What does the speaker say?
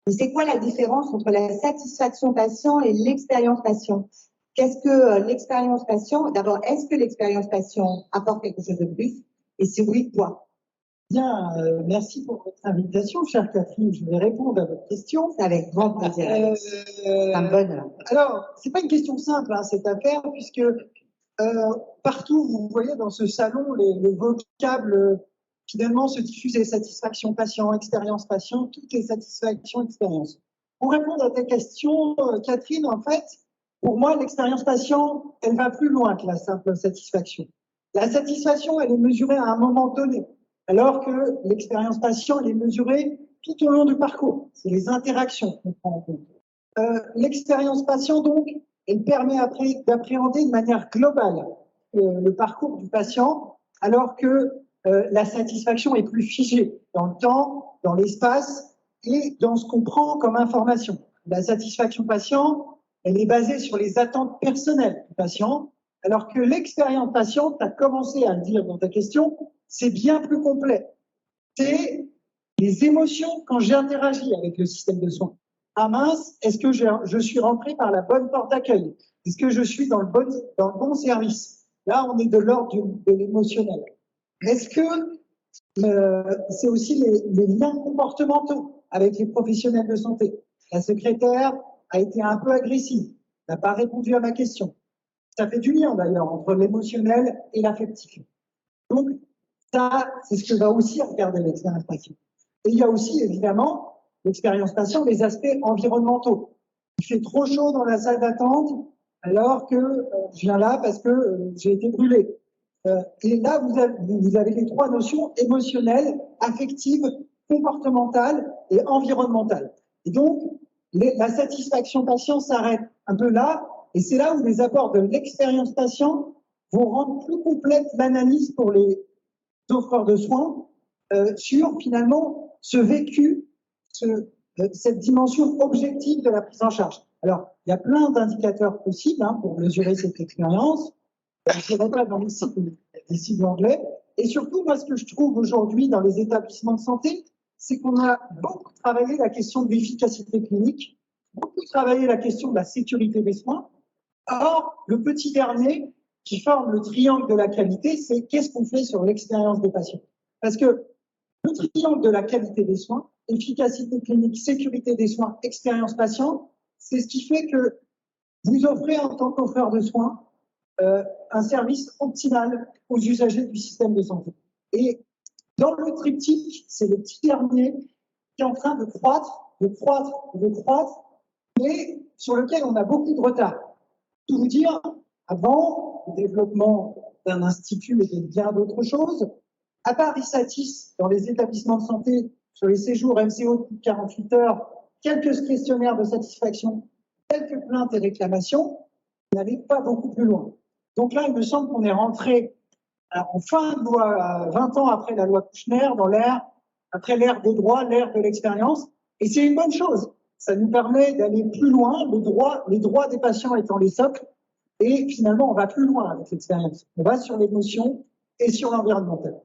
Mais c'est quoi la différence entre la satisfaction patient et l'expérience patient? Qu'est-ce que l'expérience patient? D'abord, est-ce que l'expérience patient apporte quelque chose de plus? Et si oui, quoi? Bien, merci pour votre invitation, chère Catherine. Je vais répondre à votre question. Avec grand plaisir. Un bonheur. Alors, c'est pas une question simple, hein, cette affaire, puisque partout, vous voyez dans ce salon, le vocable finalement se diffuse satisfaction patient, expérience patient, toutes les satisfactions, expérience. Pour répondre à ta question, Catherine, en fait, pour moi, l'expérience patient, elle va plus loin que la simple satisfaction. La satisfaction, elle est mesurée à un moment donné, alors que l'expérience patient, elle est mesurée tout au long du parcours. C'est les interactions qu'on prend en compte. L'expérience patient, donc, elle permet après d'appréhender de manière globale le parcours du patient, alors que la satisfaction est plus figée dans le temps, dans l'espace et dans ce qu'on prend comme information. La satisfaction patient, elle est basée sur les attentes personnelles du patient, alors que l'expérience patient, tu as commencé à le dire dans ta question, c'est bien plus complet. C'est les émotions quand j'interagis avec le système de soins. Ah mince, est-ce que je suis rentré par la bonne porte d'accueil? Est-ce que je suis dans le bon service? Là, on est de l'ordre de l'émotionnel. Est-ce que c'est aussi les liens comportementaux avec les professionnels de santé? La secrétaire a été un peu agressive, n'a pas répondu à ma question. Ça fait du lien d'ailleurs entre l'émotionnel et l'affectif. Donc, ça, c'est ce que va aussi regarder l'expérience patient. Et il y a aussi, évidemment, l'expérience patient, les aspects environnementaux. Il fait trop chaud dans la salle d'attente, alors que je viens là parce que j'ai été brûlé. Et là, vous avez les trois notions émotionnelles, affectives, comportementales et environnementales. Et donc, la satisfaction patient s'arrête un peu là, et c'est là où les apports de l'expérience patient vont rendre plus complète l'analyse pour les offreurs de soins sur finalement ce vécu, cette dimension objective de la prise en charge. Alors, il y a plein d'indicateurs possibles pour mesurer cette expérience. Je ne vais pas dans les sites anglais. Et surtout, moi, ce que je trouve aujourd'hui dans les établissements de santé, c'est qu'on a beaucoup travaillé la question de l'efficacité clinique, beaucoup travaillé la question de la sécurité des soins. Or, le petit dernier qui forme le triangle de la qualité, c'est qu'est-ce qu'on fait sur l'expérience des patients. Parce que le triangle de la qualité des soins, efficacité clinique, sécurité des soins, expérience patient, c'est ce qui fait que vous offrez en tant qu'offreur de soins un service optimal aux usagers du système de santé. Et dans le triptyque, c'est le petit dernier qui est en train de croître, mais sur lequel on a beaucoup de retard. Tout vous dire, avant le développement d'un institut et de bien d'autres choses, à part ISATIS, dans les établissements de santé, sur les séjours MCO de 48 heures, quelques questionnaires de satisfaction, quelques plaintes et réclamations, on n'allait pas beaucoup plus loin. Donc là, il me semble qu'on est rentré en fin de loi, 20 ans après la loi Kouchner, dans après l'ère des droits, l'ère de l'expérience, et c'est une bonne chose. Ça nous permet d'aller plus loin, les droits des patients étant les socles, et finalement, on va plus loin avec l'expérience. On va sur l'émotion et sur l'environnemental.